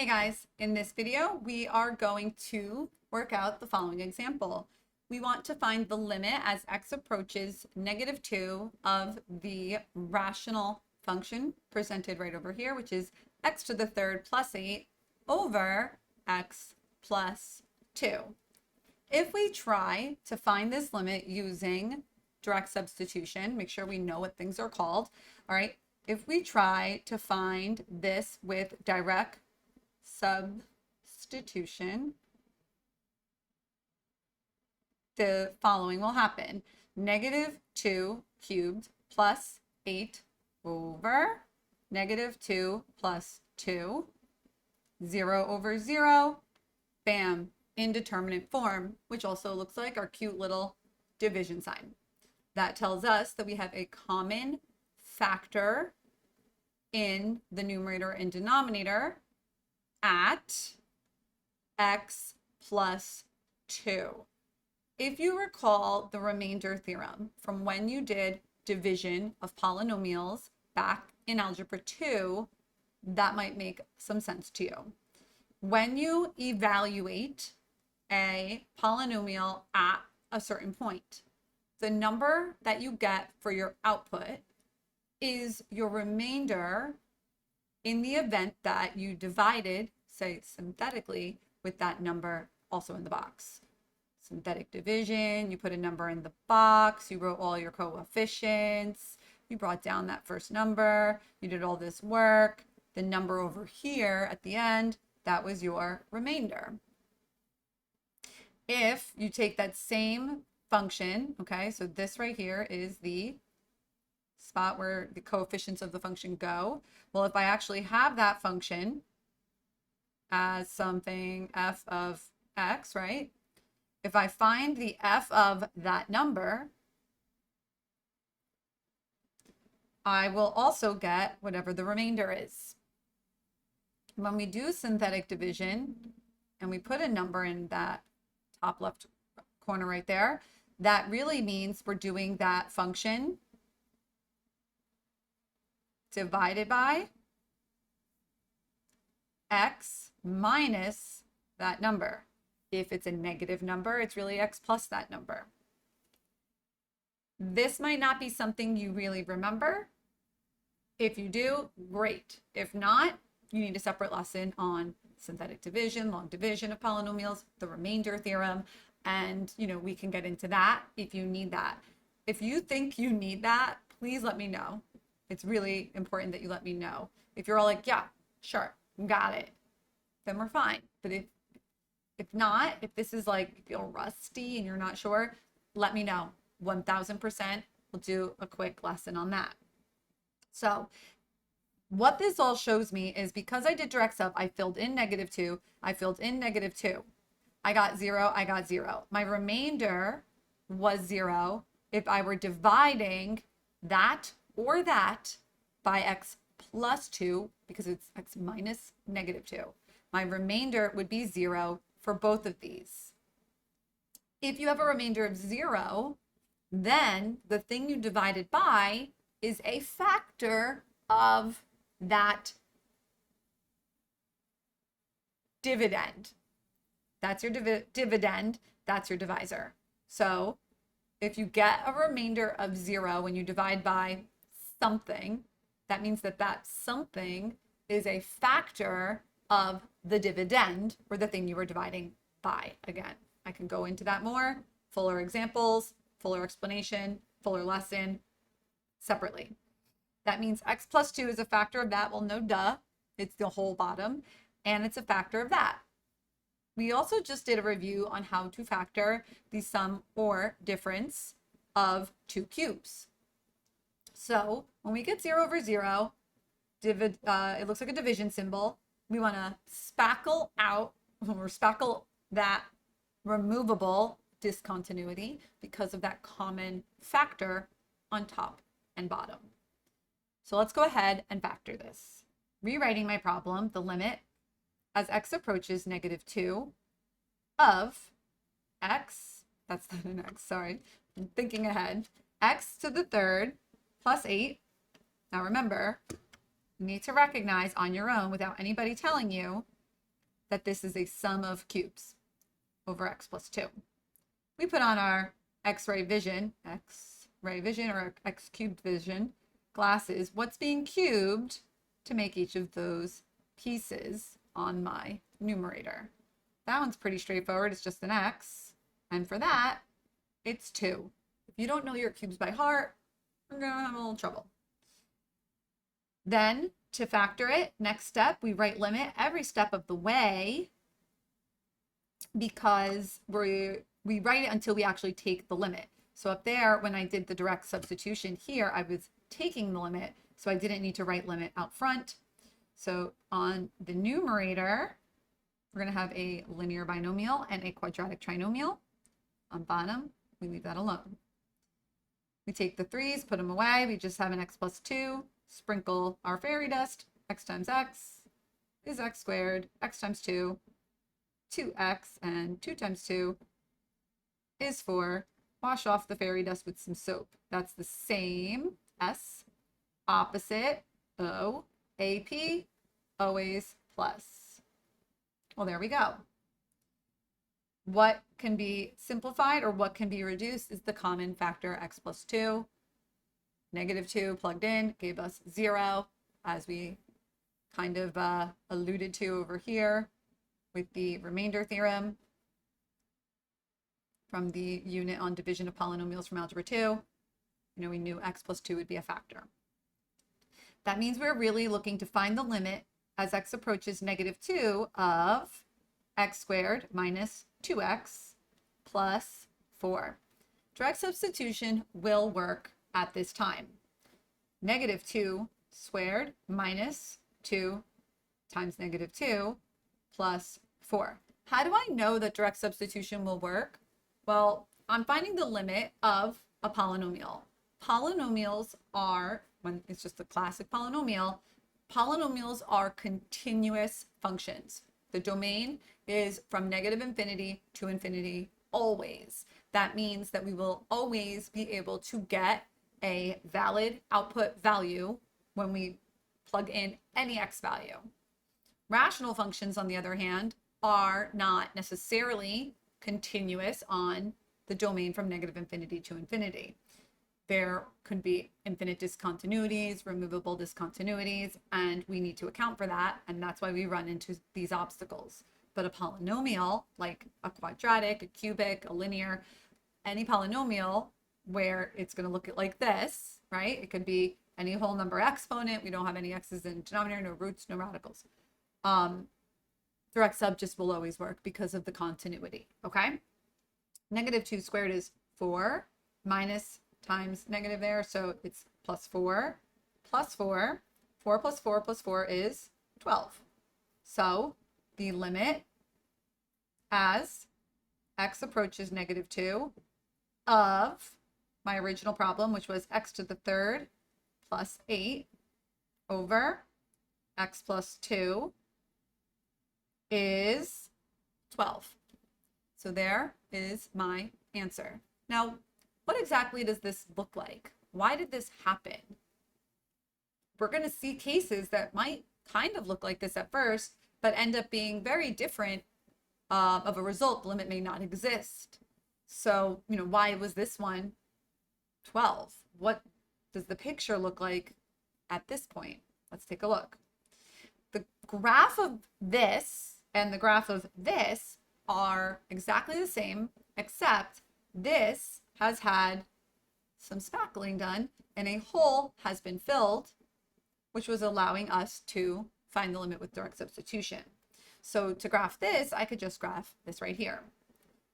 Hey guys, in this video, we are going to work out the following example. We want to find the limit as x approaches -2 of the rational function presented right over here, which is x to the third plus 8 over x plus 2. If we try to find this limit using direct substitution, make sure we know what things are called. All right, if we try to find this with direct substitution, the following will happen. -2 cubed plus 8 over -2 plus 2, 0 over 0, bam, indeterminate form, which also looks like our cute little division sign. That tells us that we have a common factor in the numerator and denominator at x plus 2. If you recall the remainder theorem from when you did division of polynomials back in Algebra 2, that might make some sense to you. When you evaluate a polynomial at a certain point, the number that you get for your output is your remainder in the event that you divided, say synthetically, with that number also in the box. Synthetic division, you put a number in the box, you wrote all your coefficients, you brought down that first number, you did all this work, the number over here at the end, that was your remainder. If you take that same function, okay, so this right here is the spot where the coefficients of the function go. Well, if I actually have that function as something f of x, right? If I find the f of that number, I will also get whatever the remainder is. When we do synthetic division and we put a number in that top left corner right there, that really means we're doing that function divided by x minus that number. If it's a negative number, it's really x plus that number. This might not be something you really remember. If you do, great. If not, you need a separate lesson on synthetic division, long division of polynomials, the remainder theorem, and we can get into that if you need that. If you think you need that, please let me know. It's really important that you let me know. If you're all like, yeah, sure, got it, then we're fine. But if not, if this is like, you feel rusty and you're not sure, let me know. 1000%, we'll do a quick lesson on that. So what this all shows me is because I did direct sub, I filled in -2, I filled in -2. I got 0, I got 0. My remainder was 0 if I were dividing that or that by x plus 2, because it's x minus -2. My remainder would be 0 for both of these. If you have a remainder of 0, then the thing you divided by is a factor of that dividend. That's your dividend, that's your divisor. So if you get a remainder of 0 when you divide by something, that means that that something is a factor of the dividend, or the thing you were dividing by. Again, I can go into that more, fuller examples, fuller explanation, fuller lesson separately. That means x plus 2 is a factor of that. Well, no duh, it's the whole bottom, and it's a factor of that. We also just did a review on how to factor the sum or difference of two cubes. So when we get 0 over 0, it looks like a division symbol. We want to spackle out or spackle that removable discontinuity because of that common factor on top and bottom. So let's go ahead and factor this. Rewriting my problem, the limit as x approaches -2 of x, that's not an x, sorry, I'm thinking ahead, x to the third plus 8. Now remember, you need to recognize on your own without anybody telling you that this is a sum of cubes over x plus 2. We put on our x-ray vision or x cubed vision glasses. What's being cubed to make each of those pieces on my numerator? That one's pretty straightforward. It's just an x. And for that, it's 2. If you don't know your cubes by heart, you're going to have a little trouble. Then, to factor it, next step, we write limit every step of the way because we write it until we actually take the limit. So up there, when I did the direct substitution here, I was taking the limit, so I didn't need to write limit out front. So on the numerator, we're going to have a linear binomial and a quadratic trinomial. On bottom, we leave that alone. We take the 3's, put them away. We just have an x plus 2. Sprinkle our fairy dust. X times x is x squared. X times 2, 2x, and 2 times 2 is 4. Wash off the fairy dust with some soap. That's the same S, opposite O, AP, always plus. Well, there we go. What can be simplified or what can be reduced is the common factor x plus 2. Negative 2 plugged in gave us 0, as we kind of alluded to over here with the remainder theorem from the unit on division of polynomials from algebra 2. We knew x plus 2 would be a factor. That means we're really looking to find the limit as x approaches negative 2 of x squared minus 2x plus 4. Direct substitution will work at this time. Negative 2 squared minus 2 times negative 2 plus 4. How do I know that direct substitution will work? Well, I'm finding the limit of a polynomial. Polynomials are, when it's just a classic polynomial, polynomials are continuous functions. The domain is from negative infinity to infinity always. That means that we will always be able to get a valid output value when we plug in any x value. Rational functions, on the other hand, are not necessarily continuous on the domain from negative infinity to infinity. There could be infinite discontinuities, removable discontinuities, and we need to account for that, and that's why we run into these obstacles. But a polynomial, like a quadratic, a cubic, a linear, any polynomial where it's going to look like this, right? It could be any whole number exponent. We don't have any x's in denominator, no roots, no radicals. Direct sub just will always work because of the continuity, okay? Negative 2 squared is 4 minus times negative there, so it's plus 4 plus 4. 4 plus 4 plus 4 is 12. So the limit as x approaches negative 2 of my original problem, which was x to the third plus 8 over x plus 2 is 12. So there is my answer. Now, what exactly does this look like? Why did this happen? We're going to see cases that might kind of look like this at first, but end up being very different of a result. The limit may not exist. So, why was this one 12? What does the picture look like at this point? Let's take a look. The graph of this and the graph of this are exactly the same, except this has had some spackling done and a hole has been filled, which was allowing us to find the limit with direct substitution. So to graph this, I could just graph this right here.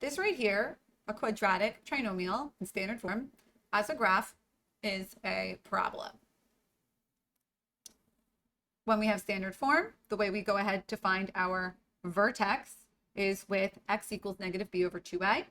This right here, a quadratic trinomial in standard form, as a graph is a parabola. When we have standard form, the way we go ahead to find our vertex is with x equals negative b over 2a.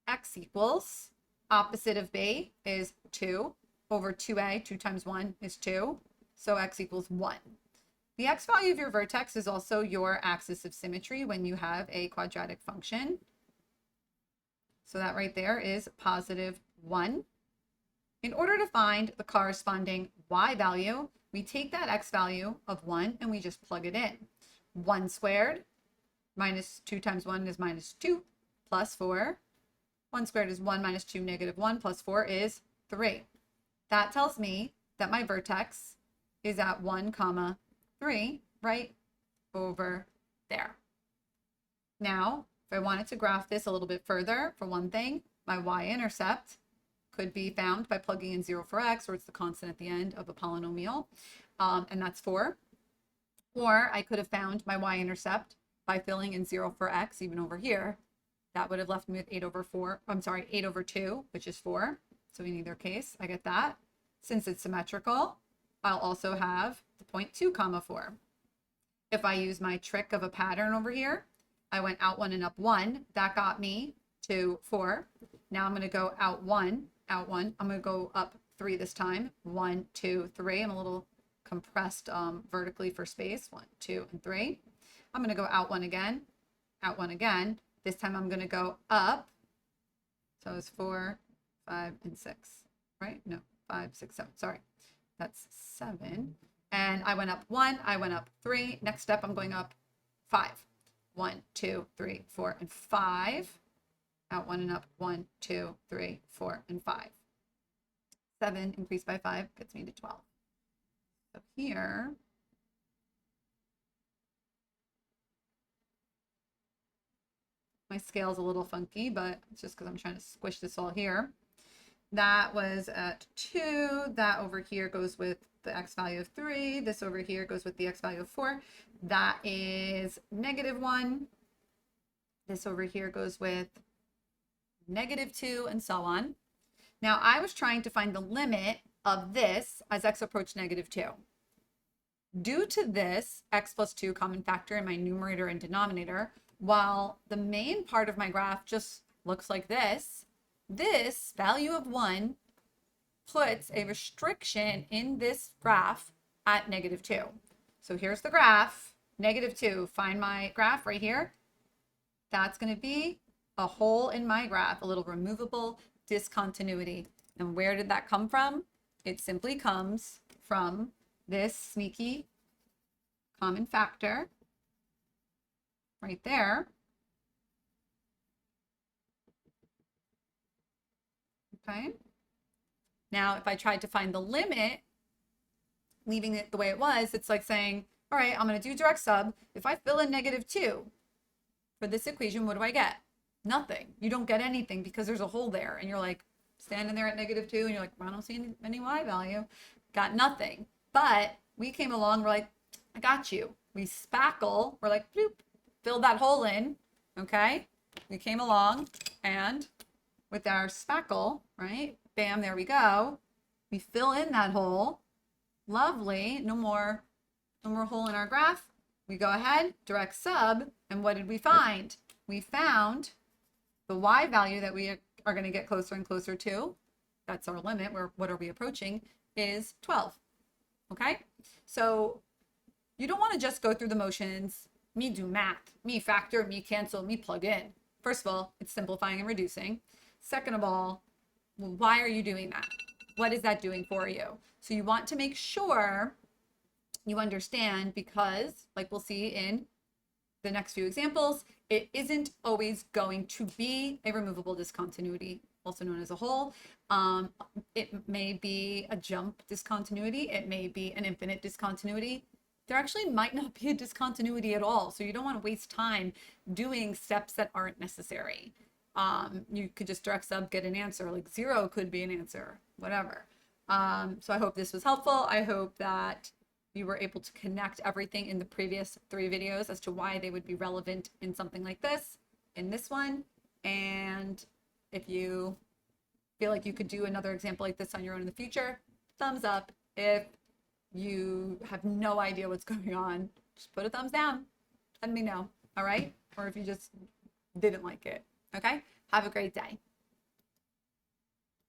X equals opposite of b is 2 over 2a. 2 times 1 is 2. So x equals 1. The x value of your vertex is also your axis of symmetry when you have a quadratic function. So that right there is positive 1. In order to find the corresponding y value, we take that x value of 1 and we just plug it in. 1 squared minus 2 times 1 is minus 2, plus 4. 1 squared is 1 minus 2, negative 1, plus 4 is 3. That tells me that my vertex is at 1, comma 3, right over there. Now, if I wanted to graph this a little bit further, for one thing, my y-intercept could be found by plugging in 0 for x, or it's the constant at the end of a polynomial, and that's 4. Or I could have found my y-intercept by filling in 0 for x, even over here. That would have left me with 8 over 2, which is 4. So in either case, I get that. Since it's symmetrical, I'll also have the point 2, comma 4. If I use my trick of a pattern over here, I went out 1 and up 1. That got me to 4. Now I'm going to go out 1, out 1. I'm going to go up 3 this time. 1, 2, 3. I'm a little compressed vertically for space. 1, 2, and 3. I'm going to go out 1 again, out 1 again. This time I'm going to go up. So it's 4, 5, and 6, right? No, 5, 6, 7. Sorry. That's 7. And I went up 1. I went up 3. Next step, I'm going up 5. 1, 2, 3, 4, and 5. Out 1 and up 1, 2, 3, 4, and 5. 7 increased by 5 gets me to 12. So here, my scale's a little funky, but it's just because I'm trying to squish this all here. That was at 2. That over here goes with the x value of 3. This over here goes with the x value of 4. That is negative 1. This over here goes with negative 2, and so on. Now, I was trying to find the limit of this as x approached negative 2. Due to this x plus 2 common factor in my numerator and denominator, while the main part of my graph just looks like this, this value of 1 puts a restriction in this graph at negative 2. So here's the graph, negative 2. Find my graph right here. That's going to be a hole in my graph, a little removable discontinuity. And where did that come from? It simply comes from this sneaky common factor right there. Okay. Now, if I tried to find the limit, leaving it the way it was, it's like saying, all right, I'm going to do direct sub. If I fill in negative 2 for this equation, what do I get? Nothing. You don't get anything because there's a hole there. And you're like standing there at negative 2 and you're like, I don't see any y value. Got nothing. But we came along, we're like, I got you. We spackle, we're like, bloop, fill that hole in, okay? We came along and with our spackle, right? Bam, there we go. We fill in that hole. Lovely. No more hole in our graph. We go ahead, direct sub, and what did we find? We found the y value that we are going to get closer and closer to. That's our limit. What are we approaching? Is 12. Okay? So you don't want to just go through the motions, me do math, me factor, me cancel, me plug in. First of all, it's simplifying and reducing. Second of all, why are you doing that? What is that doing for you? So you want to make sure you understand, because like we'll see in the next few examples, it isn't always going to be a removable discontinuity, also known as a hole. It may be a jump discontinuity. It may be an infinite discontinuity. There actually might not be a discontinuity at all. So you don't want to waste time doing steps that aren't necessary. You could just direct sub, get an answer, like 0 could be an answer, whatever. So I hope this was helpful. I hope that you were able to connect everything in the previous 3 videos as to why they would be relevant in something like this, in this one. And if you feel like you could do another example like this on your own in the future, thumbs up. If you have no idea what's going on, just put a thumbs down. Let me know, all right? Or if you just didn't like it, okay? Have a great day.